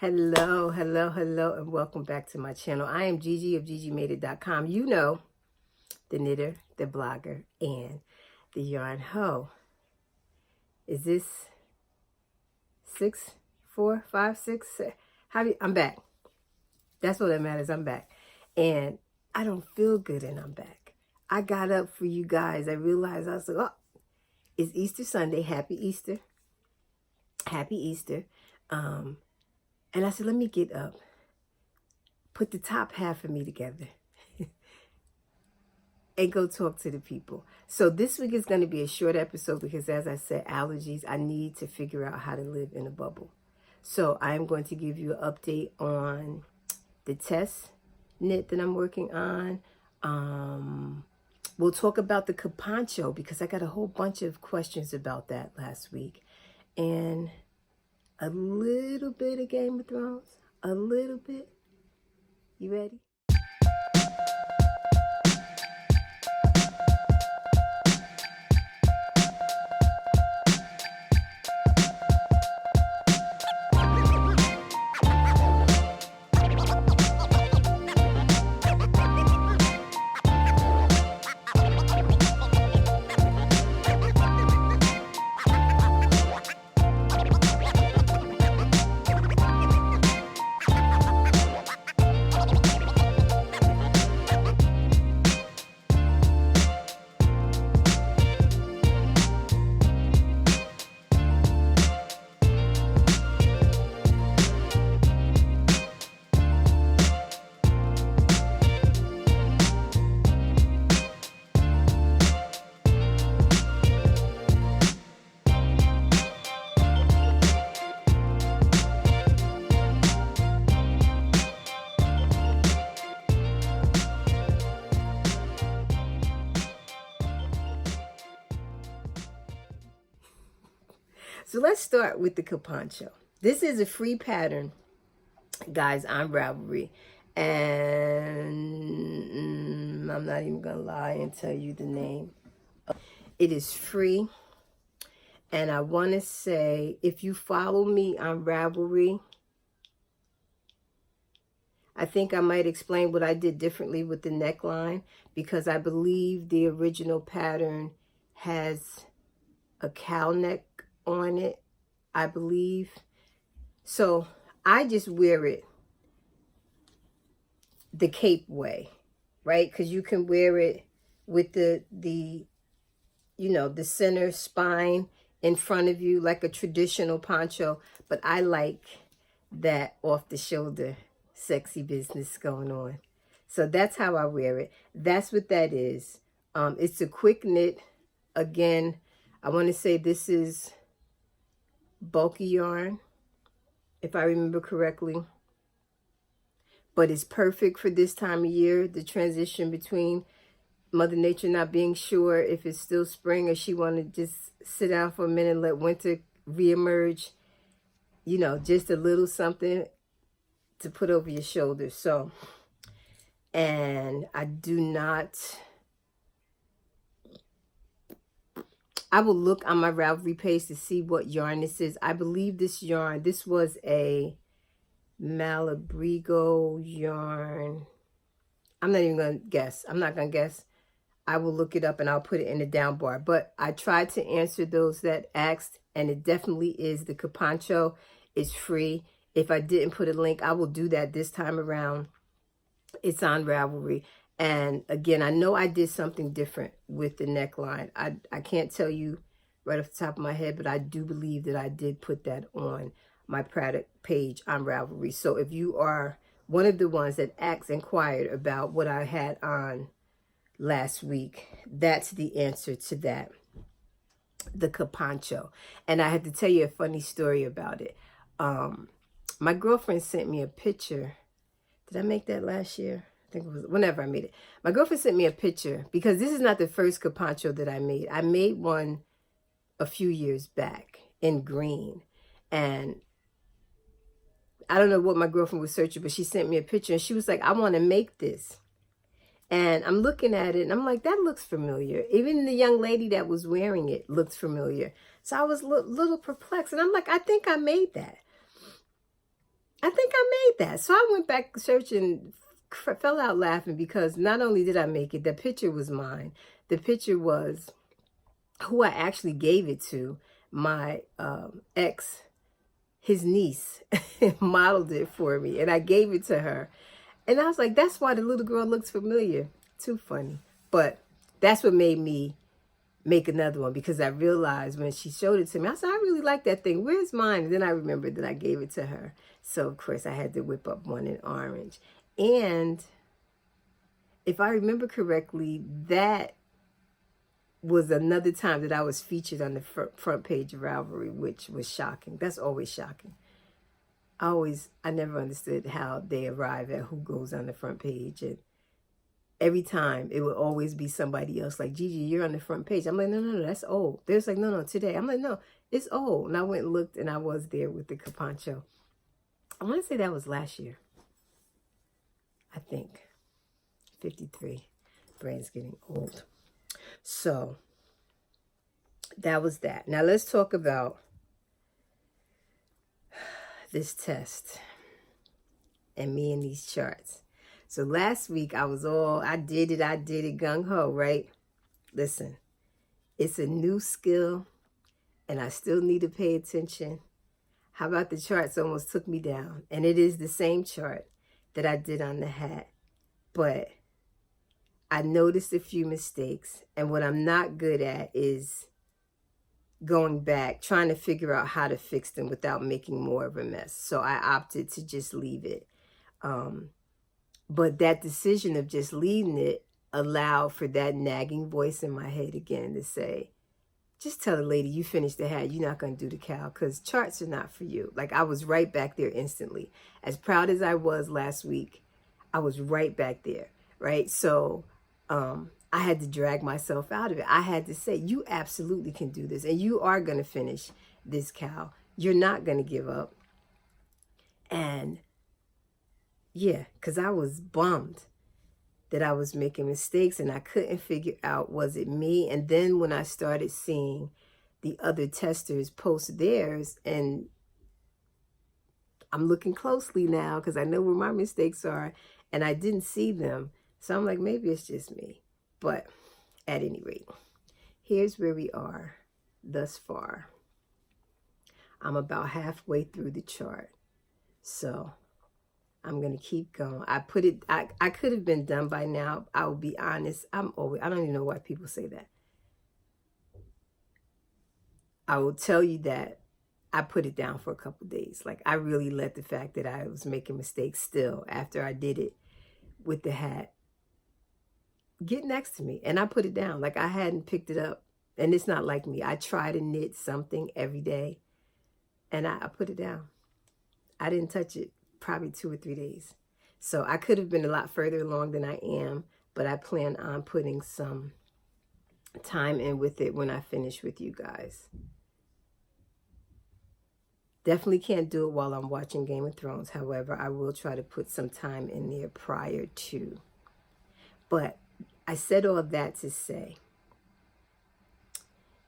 Hello, and welcome back to my channel. I am Gigi of GGmadeit.com. You know, the knitter, the blogger, and the yarn hoe. Is this 6, 4, 5, 6? I'm back. That's what matters. I'm back. And I don't feel good and I'm back. I got up for you guys. I realized I was like, oh, it's Easter Sunday. Happy Easter. Happy Easter. And I said, let me get up, put the top half of me together, and go talk to the people. So this week is going to be a short episode because, as I said, allergies, I need to figure out how to live in a bubble. So I'm going to give you an update on the test knit that I'm working on. We'll talk about the caponcho because I got a whole bunch of questions about that last week. And a little bit of Game of Thrones. A little bit. You ready? So let's start with the caponcho. This is a free pattern, guys, on Ravelry. And I'm not even going to lie and tell you the name. It is free. And I want to say, if you follow me on Ravelry, I think I might explain what I did differently with the neckline, because I believe the original pattern has a cow neck on it, I believe. So I just wear it the cape way, right? Because you can wear it with the center spine in front of you like a traditional poncho, but I like that off the shoulder sexy business going on. So that's how I wear it. That's what that is. It's a quick knit. Again, I want to say this is bulky yarn, if I remember correctly, but it's perfect for this time of year, the transition between Mother Nature not being sure if it's still spring or she want to just sit out for a minute and let winter reemerge. You know, just a little something to put over your shoulders. So, and I will look on my Ravelry page to see what yarn this is. I believe this yarn, this was a Malabrigo yarn. I'm not even going to guess. I'm not going to guess. I will look it up and I'll put it in the down bar. But I tried to answer those that asked, and it definitely is the caponcho. It's free. If I didn't put a link, I will do that this time around. It's on Ravelry. And again, I know I did something different with the neckline. I can't tell you right off the top of my head, but I do believe that I did put that on my product page on Ravelry. So if you are one of the ones that inquired about what I had on last week, that's the answer to that, the caponcho. And I had to tell you a funny story about it. My girlfriend sent me a picture. Did I make that last year? I think it was whenever I made it. My girlfriend sent me a picture because this is not the first caponcho that I made. I made one a few years back in green. And I don't know what my girlfriend was searching, but she sent me a picture and she was like, I want to make this. And I'm looking at it and I'm like, that looks familiar. Even the young lady that was wearing it looks familiar. So I was a little perplexed. And I'm like, I think I made that. I think I made that. So I went back searching, fell out laughing because not only did I make it, the picture was mine. The picture was who I actually gave it to. My ex, his niece, modeled it for me, and I gave it to her. And I was like, that's why the little girl looks familiar. Too funny. But that's what made me make another one, because I realized when she showed it to me, I said, I really like that thing. Where's mine? And then I remembered that I gave it to her. So, of course, I had to whip up one in orange. And if I remember correctly, that was another time that I was featured on the front page of Ravelry, which was shocking. That's always shocking. I never understood how they arrive at who goes on the front page. And every time it would always be somebody else like, Gigi, you're on the front page. I'm like, no, that's old. They're like, no, today. I'm like, no, it's old. And I went and looked, and I was there with the caponcho. I want to say that was last year. I think. 53. Brain's getting old. So that was that. Now let's talk about this test and me and these charts. So last week I did it gung-ho, right? Listen, it's a new skill and I still need to pay attention. How about the charts almost took me down? And it is the same chart that I did on the hat. But I noticed a few mistakes, and what I'm not good at is going back, trying to figure out how to fix them without making more of a mess. So I opted to just leave it. But that decision of just leaving it allowed for that nagging voice in my head again to say, just tell the lady you finished the hat, you're not going to do the cow, because charts are not for you. Like, I was right back there instantly. As proud as I was last week, I was right back there, right? So I had to drag myself out of it. I had to say, you absolutely can do this, and you are going to finish this cow. You're not going to give up. And yeah, because I was bummed that I was making mistakes, and I couldn't figure out, was it me? And then when I started seeing the other testers post theirs, and I'm looking closely now because I know where my mistakes are, and I didn't see them. So I'm like, maybe it's just me. But at any rate, here's where we are thus far. I'm about halfway through the chart. So I'm going to keep going. I could have been done by now. I will be honest. I don't even know why people say that. I will tell you that I put it down for a couple days. Like, I really let the fact that I was making mistakes still after I did it with the hat get next to me. And I put it down. Like, I hadn't picked it up. And it's not like me. I try to knit something every day. And I put it down. I didn't touch it probably 2 or 3 days. So I could have been a lot further along than I am. But I plan on putting some time in with it when I finish with you guys. Definitely can't do it while I'm watching Game of Thrones. However, I will try to put some time in there prior to. But I said all that to say,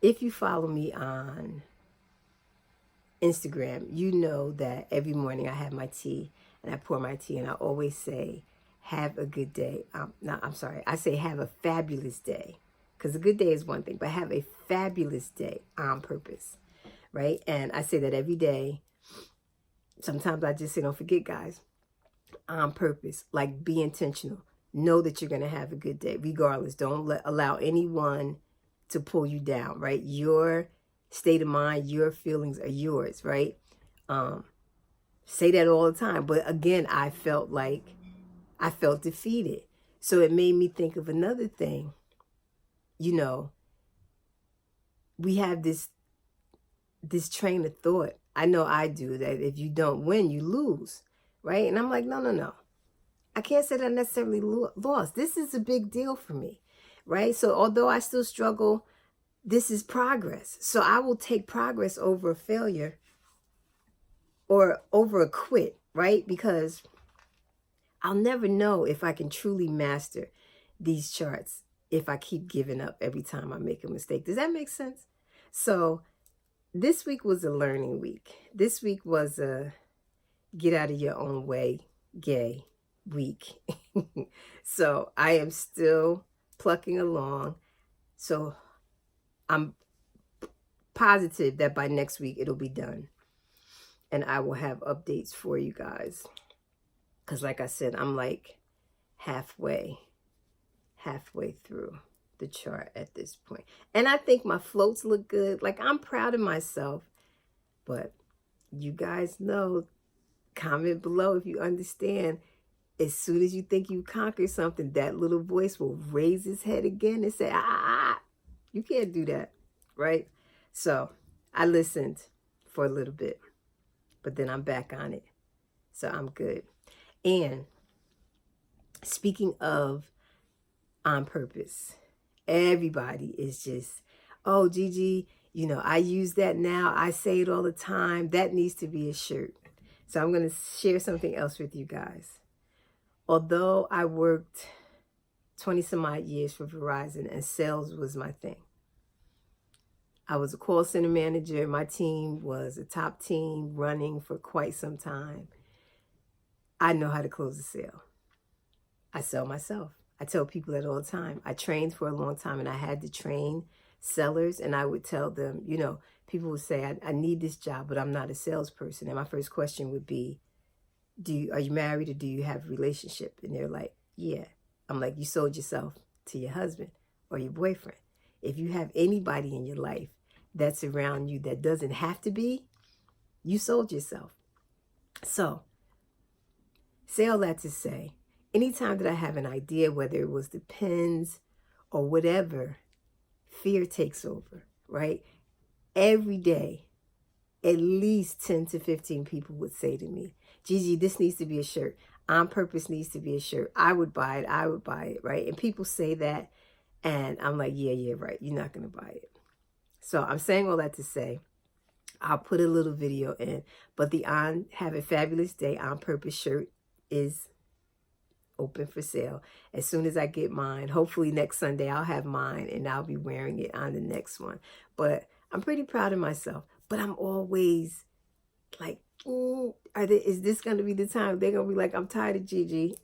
if you follow me on Instagram, you know that every morning I have my tea and I pour my tea, and I always say, have a good day. I say have a fabulous day, because a good day is one thing, but have a fabulous day on purpose, right? And I say that every day. Sometimes I just say, don't forget, guys, on purpose, like, be intentional. Know that you're going to have a good day regardless. Don't allow anyone to pull you down, right? Your state of mind, your feelings are yours, right? Say that all the time. But again, I felt defeated. So it made me think of another thing. You know, we have this train of thought. I know I do, that if you don't win, you lose, right? And I'm like, no. I can't say that I necessarily lost. This is a big deal for me, right? So although I still struggle, this is progress. So I will take progress over a failure or over a quit, right? Because I'll never know if I can truly master these charts if I keep giving up every time I make a mistake. Does that make sense? So this week was a learning week. This week was get out of your own way, gay week. So I am still plucking along. So I'm positive that by next week it'll be done. And I will have updates for you guys. Because like I said, I'm like halfway through the chart at this point. And I think my floats look good. Like, I'm proud of myself. But you guys know, comment below if you understand. As soon as you think you conquered something, that little voice will raise its head again and say, you can't do that, right? So I listened for a little bit, but then I'm back on it. So I'm good. And speaking of on purpose, everybody is just, oh, Gigi, you know, I use that now. I say it all the time. That needs to be a shirt. So I'm going to share something else with you guys. Although I worked 20 some odd years for Verizon and sales was my thing. I was a call center manager. My team was a top team running for quite some time. I know how to close a sale. I sell myself. I tell people that all the time. I trained for a long time and I had to train sellers, and I would tell them, you know, people would say, I need this job, but I'm not a salesperson. And my first question would be, are you married or do you have a relationship? And they're like, yeah. I'm like, you sold yourself to your husband or your boyfriend. If you have anybody in your life that's around you that doesn't have to be, you sold yourself. So, say all that to say, anytime that I have an idea, whether it was the pens or whatever, fear takes over, right? Every day, at least 10 to 15 people would say to me, Gigi, this needs to be a shirt. On Purpose needs to be a shirt. I would buy it. I would buy it, right? And people say that, and I'm like, yeah, right. You're not going to buy it. So I'm saying all that to say, I'll put a little video in, but the On Have a Fabulous Day On Purpose shirt is open for sale. As soon as I get mine, hopefully next Sunday, I'll have mine and I'll be wearing it on the next one. But I'm pretty proud of myself. But I'm always like, is this going to be the time they're going to be like, I'm tired of Gigi?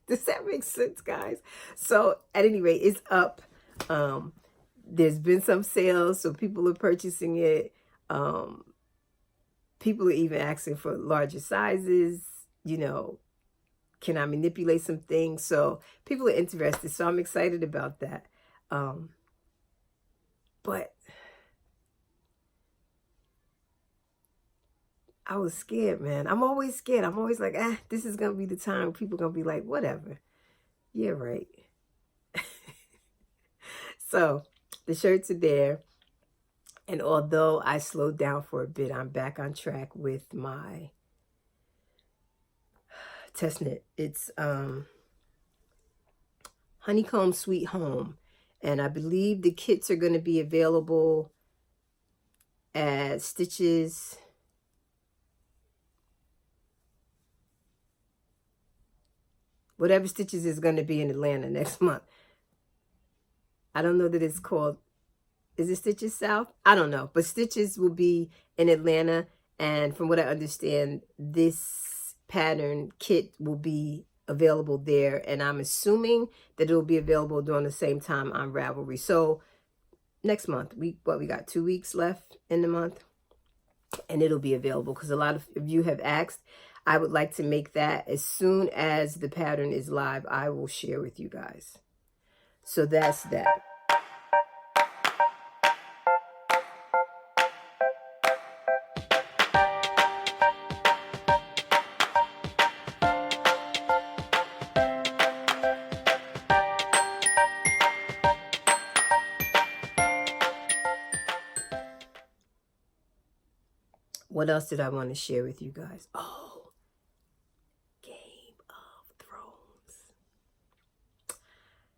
Does that make sense, guys? So at any rate, it's up. There's been some sales, so people are purchasing it. People are even asking for larger sizes. You know, can I manipulate some things? So people are interested. So I'm excited about that. But I was scared, man. I'm always scared. I'm always like, this is going to be the time people are going to be like, whatever. Yeah, right. So the shirts are there. And although I slowed down for a bit, I'm back on track with my test knit. It's Honeycomb Sweet Home. And I believe the kits are going to be available at Stitches. Whatever Stitches is going to be in Atlanta next month. I don't know that it's called, is it Stitches South? I don't know. But Stitches will be in Atlanta. And from what I understand, this pattern kit will be available there. And I'm assuming that it will be available during the same time on Ravelry. So next month, we got 2 weeks left in the month. And it'll be available because a lot of you have asked. I would like to make that as soon as the pattern is live. I will share with you guys. So that's that. What else did I want to share with you guys? Oh, Game of Thrones.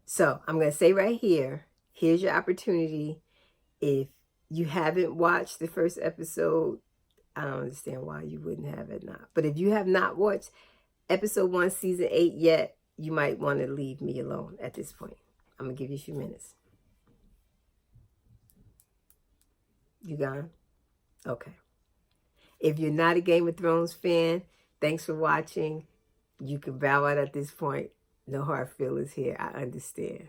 So I'm going to say right here, here's your opportunity. If you haven't watched the first episode, I don't understand why you wouldn't have it not. But if you have not watched episode 1, season 8 yet, you might want to leave me alone at this point. I'm going to give you a few minutes. You gone? Okay. If you're not a Game of Thrones fan, thanks for watching. You can bow out at this point. No hard feelings here. I understand.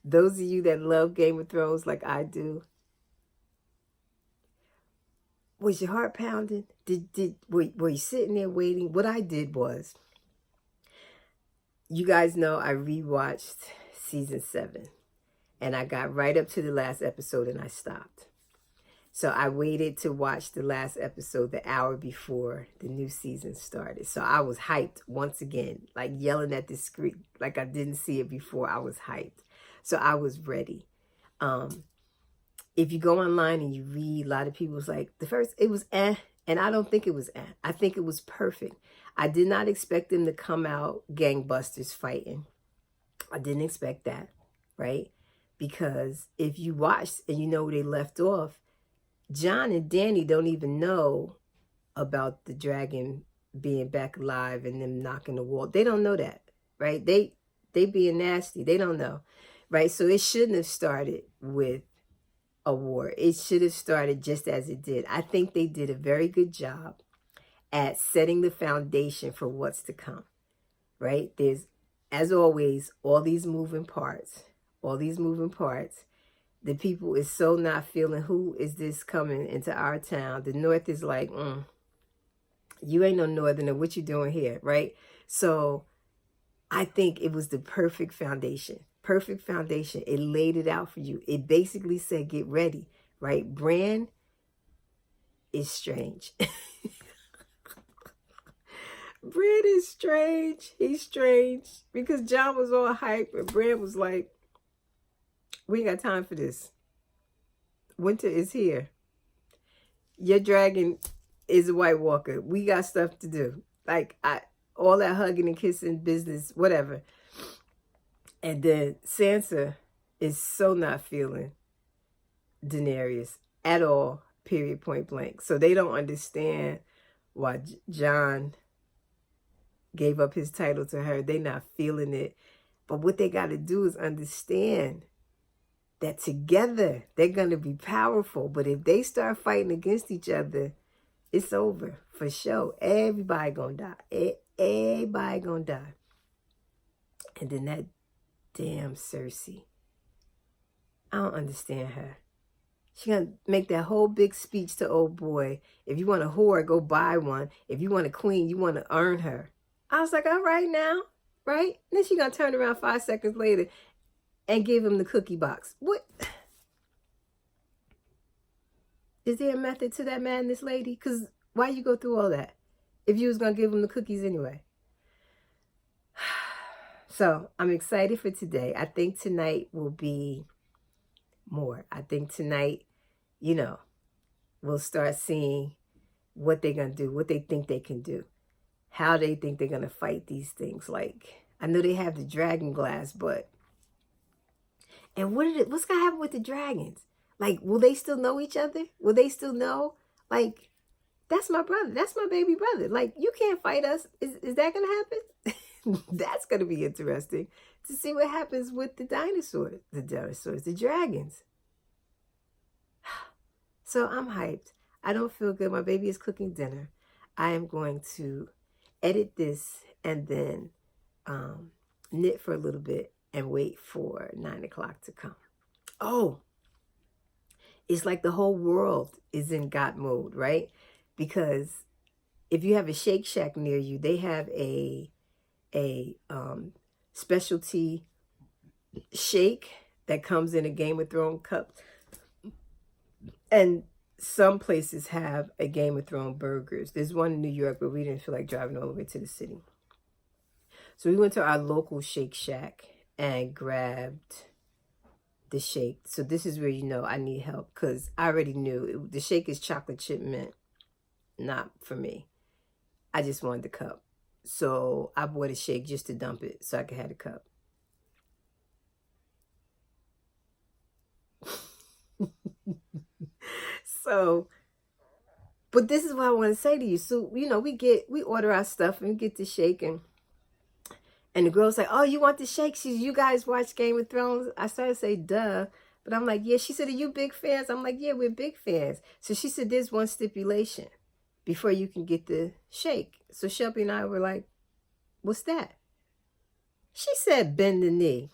Those of you that love Game of Thrones like I do, was your heart pounding? Were you sitting there waiting? What I did was, you guys know I rewatched season 7. And I got right up to the last episode and I stopped. So I waited to watch the last episode the hour before the new season started. So I was hyped once again, like yelling at the screen, like I didn't see it before. I was hyped. So I was ready. If you go online and you read, a lot of people's like, the first, it was and I don't think it was I think it was perfect. I did not expect them to come out gangbusters fighting. I didn't expect that, right? Because if you watched and you know where they left off, Jon and Dany don't even know about the dragon being back alive and them knocking the wall. They don't know that, right? They being nasty. They don't know, right? So it shouldn't have started with a war. It should have started just as it did. I think they did a very good job at setting the foundation for what's to come, right? There's, as always, all these moving parts. The people is so not feeling, who is this coming into our town? The North is like, you ain't no Northerner. What you doing here, right? So I think it was the perfect foundation. Perfect foundation. It laid it out for you. It basically said, get ready, right? Bran is strange. Bran is strange. He's strange because Jon was all hype and Bran was like, we ain't got time for this. Winter is here. Your dragon is a White Walker. We got stuff to do. Like, all that hugging and kissing business, whatever. And then Sansa is so not feeling Daenerys at all, period, point blank. So they don't understand why Jon gave up his title to her. They not feeling it. But what they got to do is understand that together they're going to be powerful. But if they start fighting against each other, it's over for sure. Everybody going to die. Everybody going to die. And then that damn Cersei. I don't understand her. She gonna make that whole big speech to old boy. If you want a whore, go buy one. If you want a queen, you want to earn her. I was like, all right now, right? And then she gonna turn around 5 seconds later and give him the cookie box. What? Is there a method to that madness, lady? Because why you go through all that if you was gonna give him the cookies anyway? So I'm excited for today. I think tonight will be more. I think tonight, we'll start seeing what they're going to do, what they think they can do, how they think they're going to fight these things. Like, I know they have the dragon glass, but, and what's going to happen with the dragons? Like, will they still know each other? Will they still know? Like, that's my brother. That's my baby brother. Like, you can't fight us. Is that going to happen? That's going to be interesting to see what happens with the dinosaurs, the dragons. So I'm hyped. I don't feel good. My baby is cooking dinner. I am going to edit this and then knit for a little bit and wait for 9 o'clock to come. Oh, it's like the whole world is in God mode, right? Because if you have a Shake Shack near you, they have a specialty shake that comes in a Game of Thrones cup. And some places have a Game of Thrones burgers. There's one in New York, but we didn't feel like driving all the way to the city. So we went to our local Shake Shack and grabbed the shake. So this is where you know I need help, because I already knew the shake is chocolate chip mint. Not for me. I just wanted the cup. So I bought a shake just to dump it so I could have the cup. So, but this is what I want to say to you. So, we order our stuff and we get the shake, and the girl's like, oh, you want the shake? You guys watch Game of Thrones? I started to say, duh, But I'm like, yeah. She said, are you big fans? I'm like, yeah, we're big fans. So she said, there's one stipulation before you can get the shake. So Shelby and I were like, what's that? She said, bend the knee.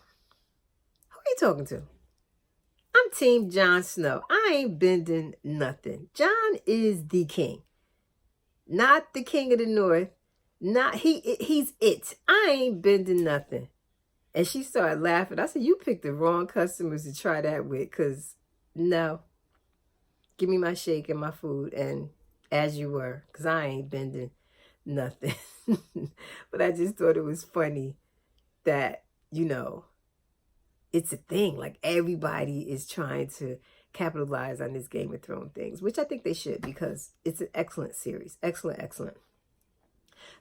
Who are you talking to? I'm Team Jon Snow. I ain't bending nothing. Jon is the king. Not the king of the north. Not he's it. I ain't bending nothing. And she started laughing. I said, you picked the wrong customers to try that with, because no. Give me my shake and my food, and as you were, because I ain't bending nothing. But I just thought it was funny that, you know, it's a thing. Like, everybody is trying to capitalize on this Game of Thrones things, which I think they should, because it's an excellent series. Excellent, excellent.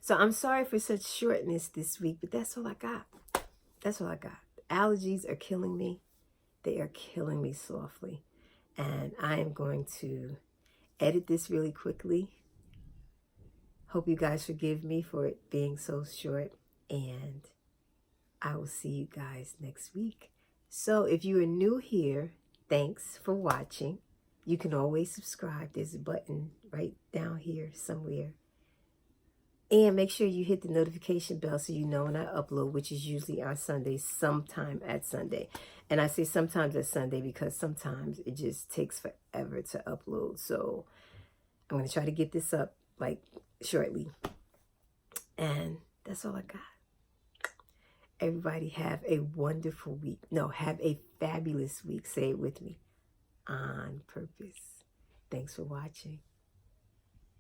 So I'm sorry for such shortness this week, but that's all I got. That's all I got. Allergies are killing me. They are killing me softly. And I am going to edit this really quickly. Hope you guys forgive me for it being so short. And I will see you guys next week. So if you are new here, thanks for watching. You can always subscribe. There's a button right down here somewhere. And make sure you hit the notification bell so you know when I upload, which is usually on Sunday, sometime at Sunday. And I say sometimes at Sunday because sometimes it just takes forever to upload. So I'm going to try to get this up like shortly. And that's all I got. Everybody have a wonderful week. No, have a fabulous week. Say it with me. On purpose. Thanks for watching.